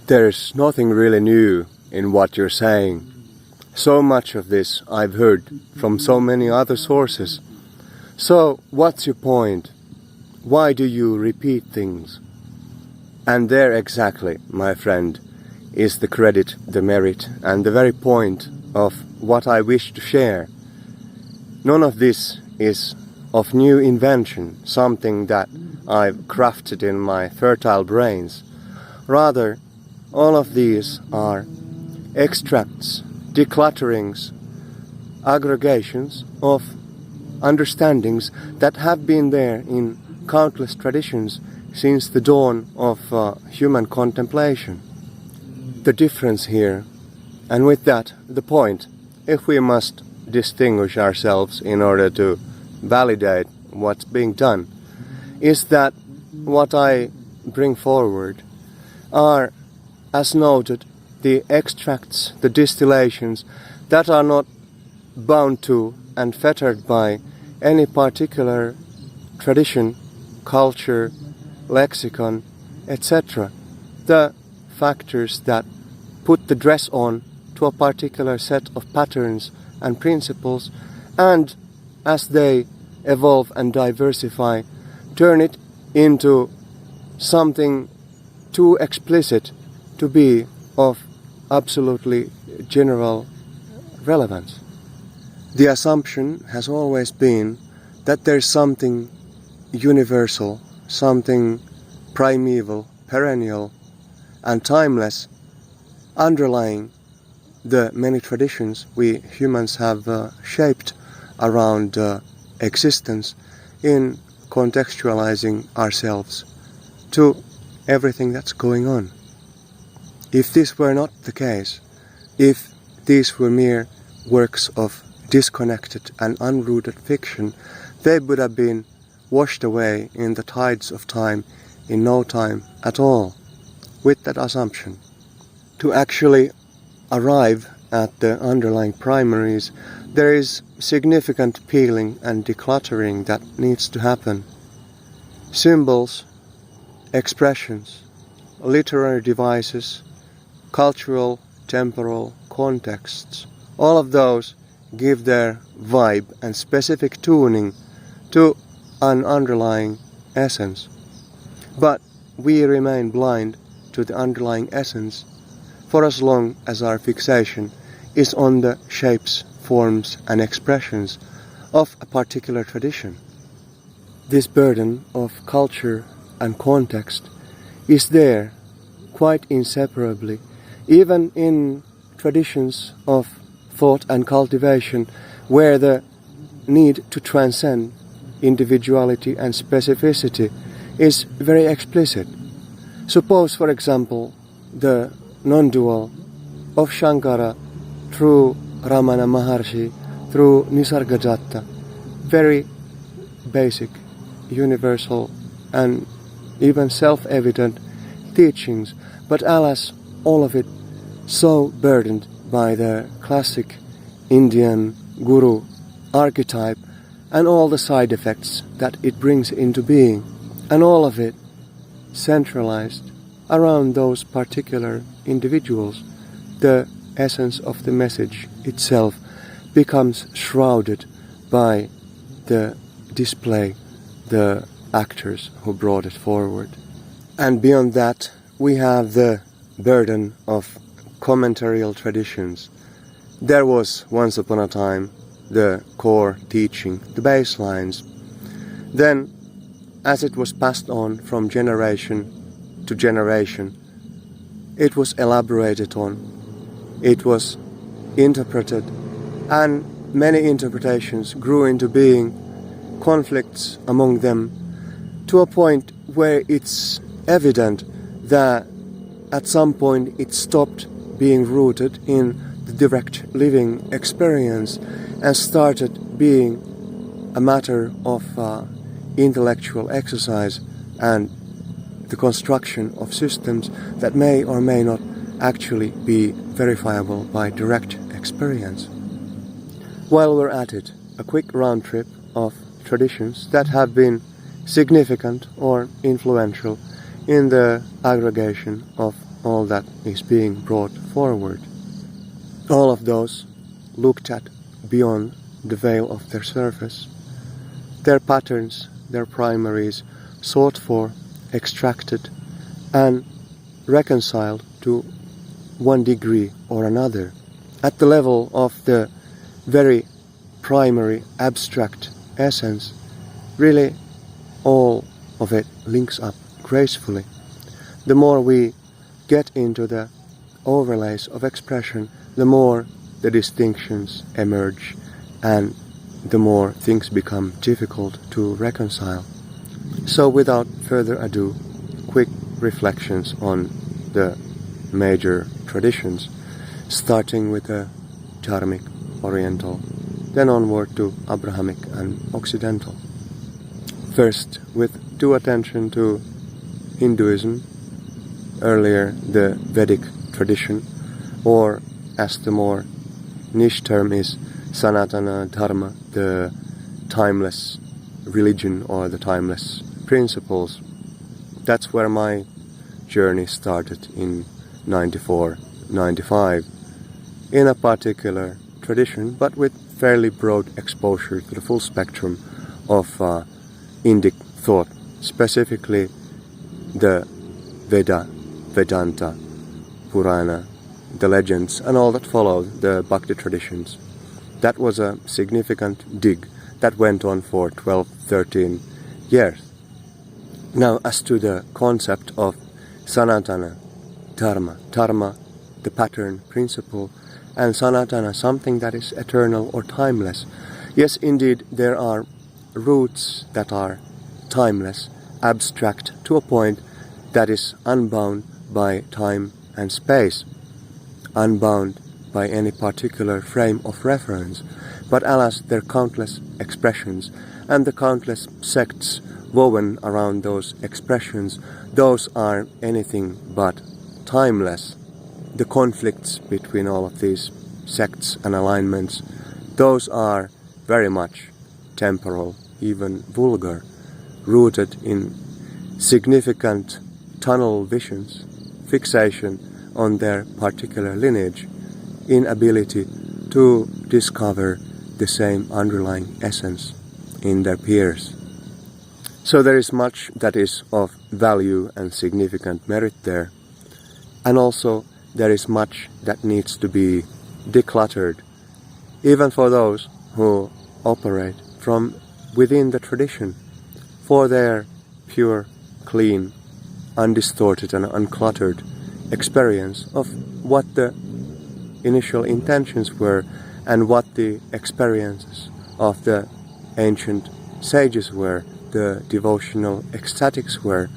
There's nothing really new in what you're saying. So much of this I've heard from so many other sources. So what's your point? Why do you repeat things? And there exactly, my friend, is the credit, the merit, and the very point of what I wish to share. None of this is of new invention, something that I've crafted in my fertile brains. Rather, all of these are extracts, declutterings, aggregations of understandings that have been there in countless traditions since the dawn of human contemplation. The difference here, and with that the point, if we must distinguish ourselves in order to validate what's being done, is that what I bring forward are, as noted, the extracts, the distillations that are not bound to and fettered by any particular tradition, culture, lexicon, etc. The factors that put the dress on to a particular set of patterns and principles, and as they evolve and diversify, turn it into something too explicit to be of absolutely general relevance. The assumption has always been that there's something universal, something primeval, perennial, and timeless underlying the many traditions we humans have shaped around existence in contextualizing ourselves to everything that's going on. If this were not the case, if these were mere works of disconnected and unrooted fiction, they would have been washed away in the tides of time in no time at all. With that assumption, to actually arrive at the underlying primaries, there is significant peeling and decluttering that needs to happen. Symbols, expressions, literary devices, cultural, temporal contexts, all of those give their vibe and specific tuning to an underlying essence. But we remain blind to the underlying essence for as long as our fixation is on the shapes, forms and expressions of a particular tradition. This burden of culture and context is there quite inseparably, even in traditions of thought and cultivation where the need to transcend individuality and specificity is very explicit. Suppose, for example, the non-dual of Shankara through Ramana Maharshi, through Nisargadatta, very basic, universal and even self-evident teachings, but alas, all of it so burdened by the classic Indian guru archetype and all the side effects that it brings into being, and all of it centralized around those particular individuals. The essence of the message itself becomes shrouded by the display, the actors who brought it forward. And beyond that, we have the burden of commentarial traditions. There was once upon a time the core teaching, the baselines. Then, as it was passed on from generation to generation, it was elaborated on, it was interpreted, and many interpretations grew into being, conflicts among them, to a point where it's evident that at some point it stopped being rooted in the direct living experience and started being a matter of intellectual exercise and the construction of systems that may or may not actually be verifiable by direct experience. While we're at it, a quick round trip of traditions that have been significant or influential in the aggregation of all that is being brought forward. All of those looked at beyond the veil of their surface. Their patterns, their primaries, sought for, extracted, and reconciled to one degree or another. At the level of the very primary abstract essence, really all of it links up gracefully. The more we get into the overlays of expression, the more the distinctions emerge and the more things become difficult to reconcile. So without further ado, quick reflections on the major traditions, starting with the Dharmic, Oriental, then onward to Abrahamic and Occidental. First, with due attention to Hinduism, earlier the Vedic tradition, or as the more niche term is, Sanatana Dharma, the timeless religion or the timeless principles. That's where my journey started in 94, 95, in a particular tradition, but with fairly broad exposure to the full spectrum of Indic thought, specifically the Vedanta, Purana, the legends, and all that followed, the Bhakti traditions. That was a significant dig that went on for 12, 13 years. Now, as to the concept of Sanatana, Dharma, the pattern principle, and Sanatana, something that is eternal or timeless. Yes, indeed, there are roots that are timeless, abstract, to a point that is unbound by time and space, unbound by any particular frame of reference. But alas, there are countless expressions, and the countless sects woven around those expressions, those are anything but timeless. The conflicts between all of these sects and alignments, those are very much temporal, even vulgar, rooted in significant tunnel visions, fixation on their particular lineage, inability to discover the same underlying essence in their peers. So there is much that is of value and significant merit there, and also there is much that needs to be decluttered, even for those who operate from within the tradition, for their pure, clean, undistorted and uncluttered experience of what the initial intentions were and what the experiences of the ancient sages were, the devotional ecstatics were.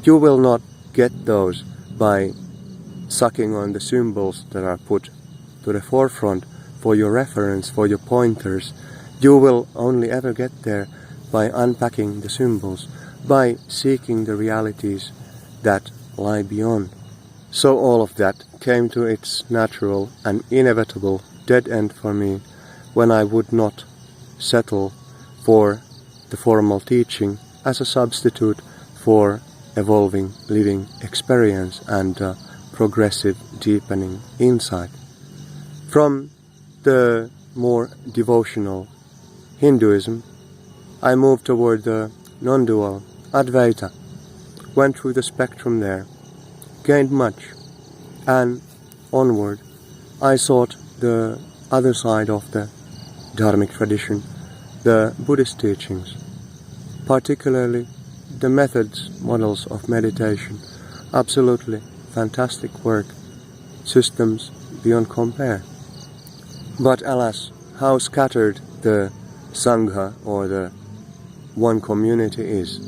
You will not get those by sucking on the symbols that are put to the forefront for your reference, for your pointers. You will only ever get there by unpacking the symbols, by seeking the realities that lie beyond. So all of that came to its natural and inevitable dead end for me when I would not settle for the formal teaching as a substitute for evolving living experience and progressive deepening insight. From the more devotional Hinduism, I moved toward the non-dual Advaita, went through the spectrum there, gained much, and onward I sought the other side of the Dharmic tradition, the Buddhist teachings, particularly the methods, models of meditation. Absolutely fantastic work, systems beyond compare. But alas, how scattered the Sangha or the one community is.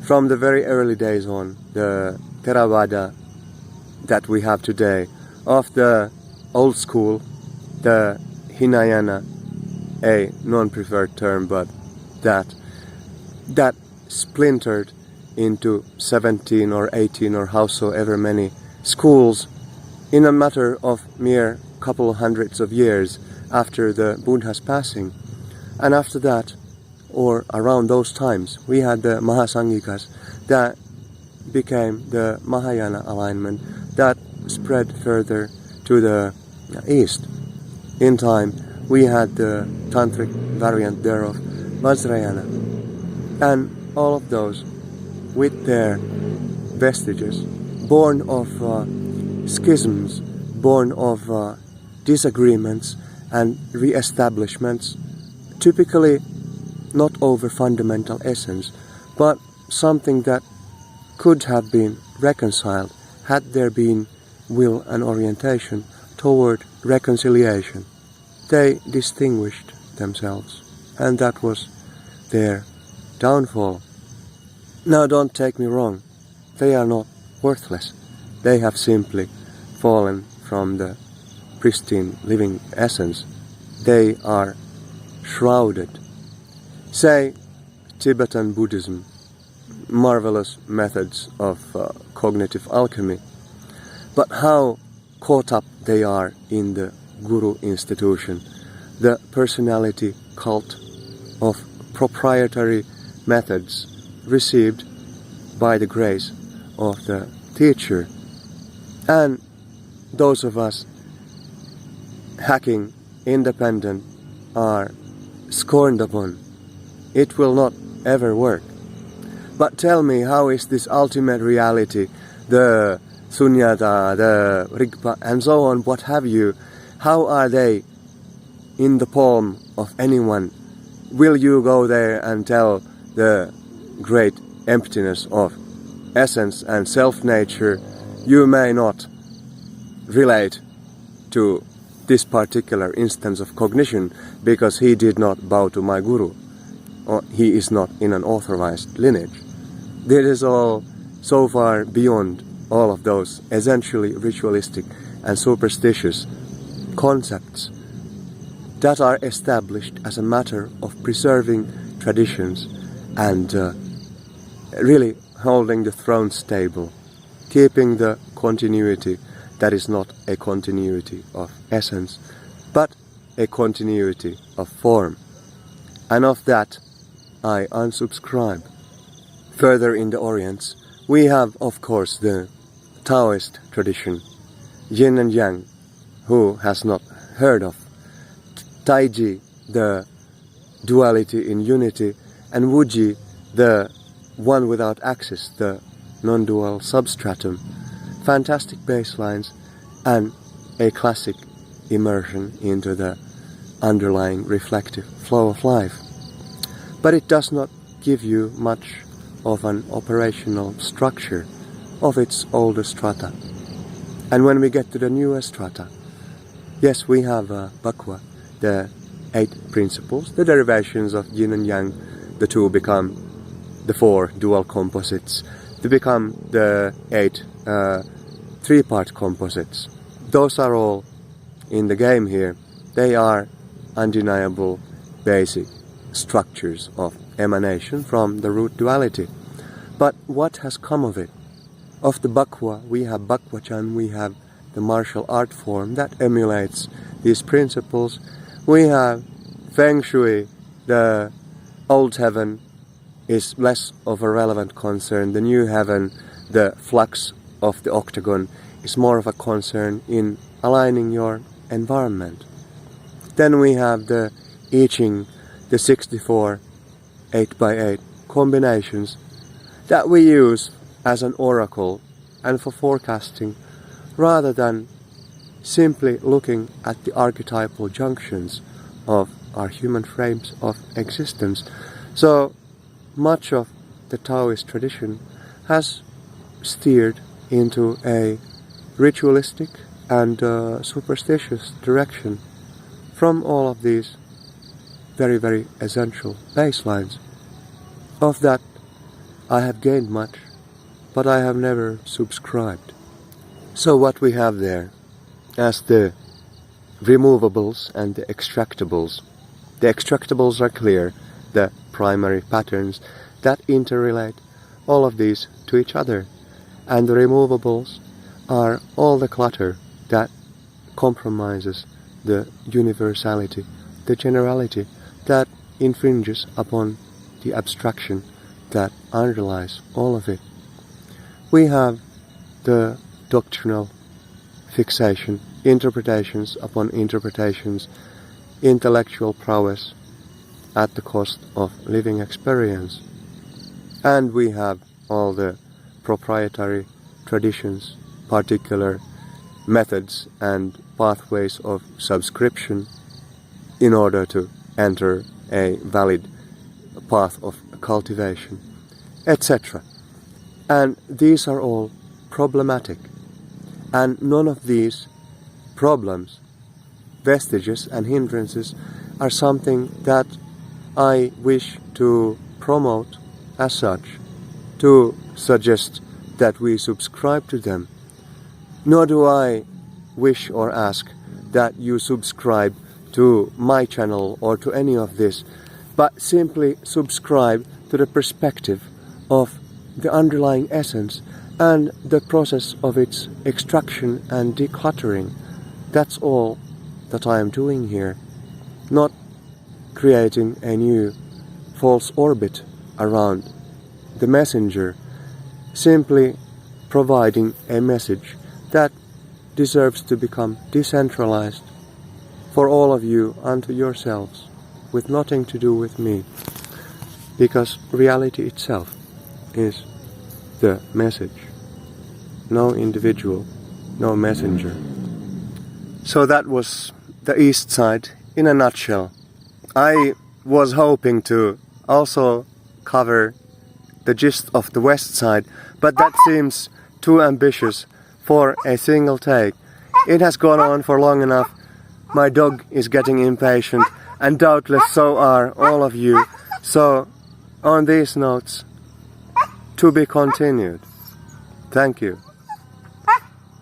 From the very early days on, the Theravada that we have today, of the old school, the Hinayana, a non-preferred term, but that splintered into 17 or 18 or howsoever many schools in a matter of mere couple hundreds of years after the Buddha's passing. And after that, or around those times, we had the Mahasanghikas that became the Mahayana alignment that spread further to the east. In time, we had the tantric variant thereof, Vajrayana, and all of those with their vestiges, born of schisms, born of disagreements and re-establishments, typically not over fundamental essence, but something that could have been reconciled had there been will and orientation toward reconciliation. They distinguished themselves, and that was their downfall. Now don't take me wrong, they are not worthless. They have simply fallen from the pristine living essence. They are shrouded. Say, Tibetan Buddhism, marvelous methods of cognitive alchemy, but how caught up they are in the guru institution, the personality cult of proprietary methods received by the grace of the teacher. And those of us hacking independent are scorned upon. It will not ever work. But tell me, how is this ultimate reality, the sunyata, the rigpa, and so on, what have you, how are they in the palm of anyone? Will you go there and tell the great emptiness of essence and self-nature, you may not relate to this particular instance of cognition because he did not bow to my guru, or he is not in an authorized lineage. This is all so far beyond all of those essentially ritualistic and superstitious concepts that are established as a matter of preserving traditions and really holding the throne stable, keeping the continuity that is not a continuity of essence, but a continuity of form. And of that I unsubscribe. Further in the Orients, we have, of course, the Taoist tradition, yin and yang, who has not heard of, Taiji, the duality in unity, and Wuji, the one without axis, the non-dual substratum. Fantastic baselines and a classic immersion into the underlying reflective flow of life. But it does not give you much of an operational structure of its older strata. And when we get to the newer strata, yes, we have Bhakti, the 8 principles, the derivations of yin and yang. The 2 become the 4 dual composites. They become the 8 3-part composites. Those are all in the game here. They are undeniable basic structures of emanation from the root duality. But what has come of it? Of the Bhakti, we have Bhakvachan, we have the martial art form that emulates these principles. We have Feng Shui, the old heaven is less of a relevant concern. The new heaven, the flux of the octagon, is more of a concern in aligning your environment. Then we have the I Ching, the 64 8x8 combinations that we use as an oracle and for forecasting, rather than simply looking at the archetypal junctions of our human frames of existence. So much of the Taoist tradition has steered into a ritualistic and superstitious direction from all of these very, very essential baselines. Of that I have gained much, but I have never subscribed. So what we have there as the removables and the extractables. The extractables are clear, the primary patterns that interrelate all of these to each other, and the removables are all the clutter that compromises the universality, the generality that infringes upon the abstraction that underlies all of it. We have the doctrinal fixation, interpretations upon interpretations, intellectual prowess at the cost of living experience. And we have all the proprietary traditions, particular methods and pathways of subscription in order to enter a valid path of cultivation, etc. And these are all problematic. And none of these problems, vestiges and hindrances are something that I wish to promote as such, to suggest that we subscribe to them. Nor do I wish or ask that you subscribe to my channel or to any of this, but simply subscribe to the perspective of the underlying essence and the process of its extraction and decluttering. That's all that I am doing here, not creating a new false orbit around the messenger, simply providing a message that deserves to become decentralized for all of you unto yourselves, with nothing to do with me, because reality itself is the message. No individual, no messenger. So that was the East Side in a nutshell. I was hoping to also cover the gist of the West Side, but that seems too ambitious for a single take. It has gone on for long enough. My dog is getting impatient, and doubtless so are all of you. So, on these notes, to be continued. Thank you.